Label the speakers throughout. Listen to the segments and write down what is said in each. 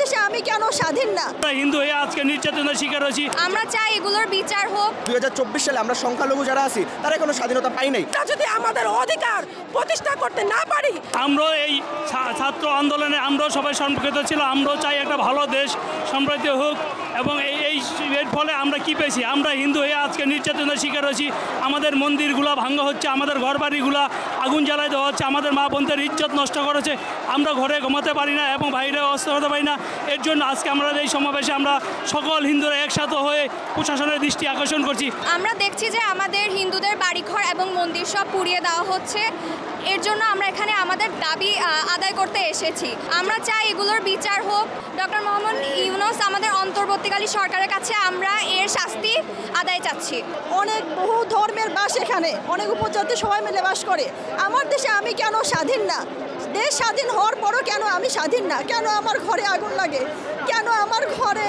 Speaker 1: দেশে আমি কেন স্বাধীন না?
Speaker 2: হিন্দু হয়ে আজকে নির্যাতনের শিকার হয়েছি।
Speaker 3: আমরা চাই এগুলোর বিচার হোক।
Speaker 4: 2024 সালে আমরা সংখ্যালঘু যারা আছি তারা কোনো স্বাধীনতা পাই নাই।
Speaker 1: যদি আমাদের অধিকার প্রতিষ্ঠা করতে না পারি,
Speaker 2: আমরা এই ছাত্র আন্দোলনে আমরাও সবাই সম্পৃক্ত ছিলাম। আমরাও চাই একটা ভালো দেশ সমৃদ্ধ হোক, এবং এর ফলে আমরা কি পেয়েছি? আমরা হিন্দু হয়ে আজকে নির্যাতনের শিকার হয়েছি। আমাদের মন্দিরগুলো ভাঙা হচ্ছে, আমাদের ঘরবাড়িগুলো আগুন জ্বালাই দেওয়া হচ্ছে, আমাদের মা বোনদের ইজ্জত নষ্ট করেছে। আমরা ঘরে ঘুমাতে পারি না এবং বাইরে অস্ত্র হতে পারি না। এর জন্য আজকে আমরা এই সমাবেশে আমরা সকল হিন্দুরা একসাথে হয়ে প্রশাসনের দৃষ্টি আকর্ষণ করছি।
Speaker 3: আমরা দেখছি যে আমাদের হিন্দুদের বাড়িঘর এবং মন্দির সব পুড়িয়ে দেওয়া হচ্ছে। এর জন্য আমরা এখানে আমাদের দাবি আদায় করতে এসেছি। আমরা চাই এগুলোর বিচার হোক। ডক্টর মোহাম্মদ ইউনূস আমাদের অন্তর্বর্তীকালীন সরকারের কাছে আমরা এর শাস্তি আদায় চাচ্ছি।
Speaker 1: অনেক বহু ধর্মের বাস এখানে, অনেক উপজাতি সবাই মিলে বাস করে। আমার দেশে আমি কেন স্বাধীন না? দেশ স্বাধীন হওয়ার পরও কেন আমি স্বাধীন না? কেন আমার ঘরে আগুন লাগে? কেন আমার ঘরে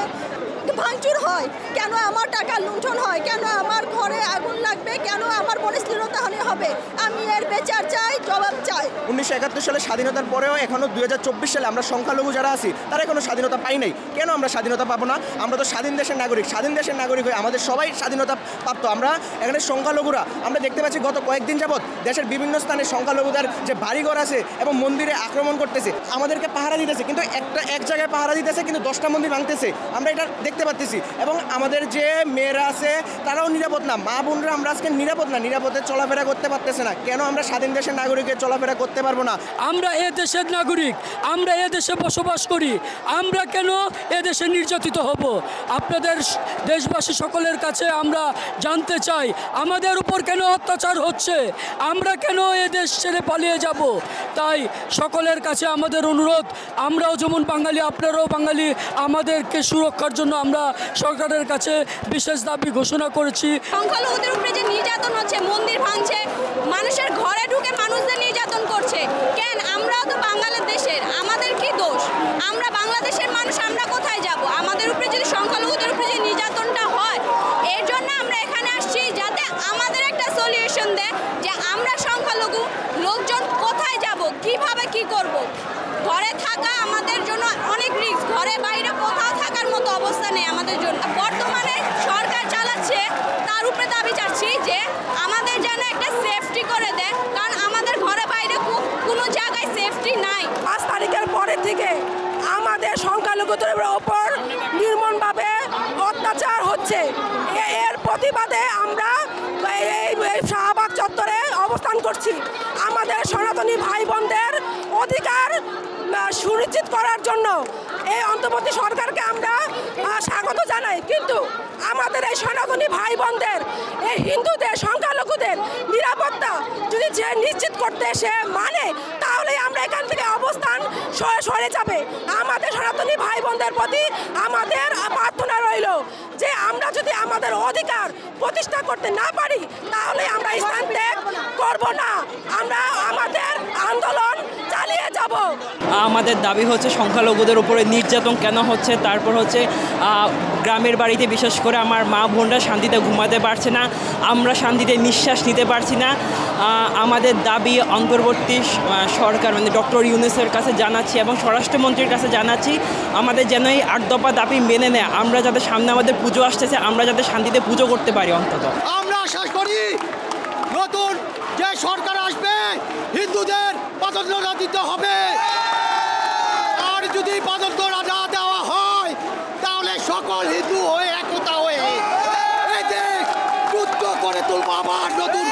Speaker 1: ভাঙচুর হয়? কেন আমার টাকা লুণ্ঠন হয়? কেন আমার ঘরে আগুন লাগবে? কেন আমার বোনের শ্লীলতাহানি হবে? আমি এর বিচার চাই, জবাব চাই।
Speaker 4: 1971 সালে স্বাধীনতার পরেও এখনও 2024 সালে আমরা সংখ্যালঘু যারা আছি তারা কোনো স্বাধীনতা পাই নাই। কেন আমরা স্বাধীনতা পাবো না? আমরা তো স্বাধীন দেশের নাগরিক। স্বাধীন দেশের নাগরিক হয়ে আমাদের সবাই স্বাধীনতা প্রাপ্ত। আমরা এখানে সংখ্যালঘুরা আমরা দেখতে পাচ্ছি গত কয়েকদিন যাবৎ দেশের বিভিন্ন স্থানে সংখ্যালঘুদের যে বাড়িঘর আছে এবং মন্দিরে আক্রমণ করতেছে, আমাদেরকে পাহারা দিতেছে, কিন্তু এক জায়গায় পাহারা দিতেছে কিন্তু 10টা মন্দির ভাঙতেছে। আমরা এটা দেখতে পাচ্ছি। এবং আমাদের যে মেয়েরা আছে তারাও নিরাপদ না, মা বোনরা আমরা আজকে নিরাপদ না, নিরাপদে চলাফেরা করতে পারতেছে না। কেন আমরা স্বাধীন দেশের নাগরিকের চলাফেরা করতে পারবো না?
Speaker 5: আমরা এ দেশের নাগরিক, আমরা এ দেশে বসবাস করি, আমরা কেন এ দেশে নির্যাতিত হব? আপনাদের দেশবাসী সকলের কাছে আমরা জানতে চাই আমাদের উপর কেন অত্যাচার হচ্ছে, আমরা কেন এ দেশ ছেড়ে পালিয়ে যাব? তাই সকলের কাছে আমাদের অনুরোধ, আমরাও যেমন বাঙালি আপনারাও বাঙালি, আমাদেরকে সুরক্ষার জন্য আমরা সরকারের কাছে বিশেষ দাবি ঘোষণা করেছি।
Speaker 3: সংখ্যালঘুদের উপরে যে নির্যাতন হচ্ছে, মন্দির ভাঙছে, মানুষের ঘরে ঢুকে মানুষদের নির্যাতন করছে, কেন? আমরাও তো বাংলাদেশের, আমাদের কি দোষ? আমরা বাংলাদেশের মানুষ, আমরা কোথায় যাব? আমাদের উপরে যদি সংখ্যালঘুদের উপরে যে নির্যাতনটা হয়, এর জন্য আমরা এখানে আসছি যাতে আমাদের একটা সলিউশন দেয় যে আমরা সংখ্যালঘু লোকজন কোথায় যাব, কিভাবে কি করব। ঘরে থাকা আমাদের জন্য অনেক রিস্ক, ঘরে বাইরে কোথাও থাকার মতো অবস্থা নেই আমাদের জন্য। বর্তমানে সরকার চালাচ্ছে, তার উপরে দাবি চাচ্ছি যে আমাদের যেন একটা সেফটি করে দেয়, কারণ আমাদের ঘরে বাইরে কোনো জায়গায় সেফটি নাই।
Speaker 1: 5 তারিখের পরের থেকে আমাদের সংখ্যালঘুদের ওপর নির্মমভাবে অত্যাচার হচ্ছে। এর প্রতিবাদে আমরা এই শাহবাগ চত্বরে অবস্থান করছি। আমাদের সনাতনী ভাই বোনদের অধিকার সুনিশ্চিত করার জন্য এই অন্তর্বর্তী সরকারকে আমরা স্বাগত জানাই, কিন্তু আমাদের এই সনাতনী ভাই বোনদের, এই হিন্দুদের, সংখ্যালঘুদের নিরাপত্তা যদি যে নিশ্চিত করতে সে মানে, তাহলে আমরা এখান থেকে অবস্থান সরে যাবে। আমাদের সনাতনী ভাই বোনদের প্রতি আমাদের প্রার্থনা রইল যে আমরা যদি আমাদের অধিকার প্রতিষ্ঠা করতে না পারি, তাহলে আমরা স্থান ত্যাগ করব না, আমরা আমাদের আন্দোলন চালিয়ে যাব।
Speaker 6: আমাদের দাবি হচ্ছে সংখ্যালঘুদের উপরে নির্যাতন কেন হচ্ছে, তারপর হচ্ছে গ্রামের বাড়িতে বিশেষ করে আমার মা বোনরা শান্তিতে ঘুমাতে পারছে না, আমরা শান্তিতে নিঃশ্বাস নিতে পারছি না। আমাদের দাবি অন্তর্বর্তী সরকার মানে ডক্টর ইউনূসের কাছে জানাচ্ছি এবং স্বরাষ্ট্রমন্ত্রীর কাছে জানাচ্ছি, আমাদের যেন এই 8 দফা দাবি মেনে নেয়। আমরা যাতে সামনে আমাদের পুজো আসতেছে, আমরা যাতে শান্তিতে পুজো করতে পারি। অন্তত
Speaker 7: আমরা আশা করি নতুন যে সরকার আসবে হিন্দুদের প্রাধান্য দিতে হবে, আর যদি প্রাধান্য না দেওয়া হয় তাহলে সকল হিন্দু হয়ে একতা হয়ে এই দেশ যুদ্ধ করে তুলব আবার নতুন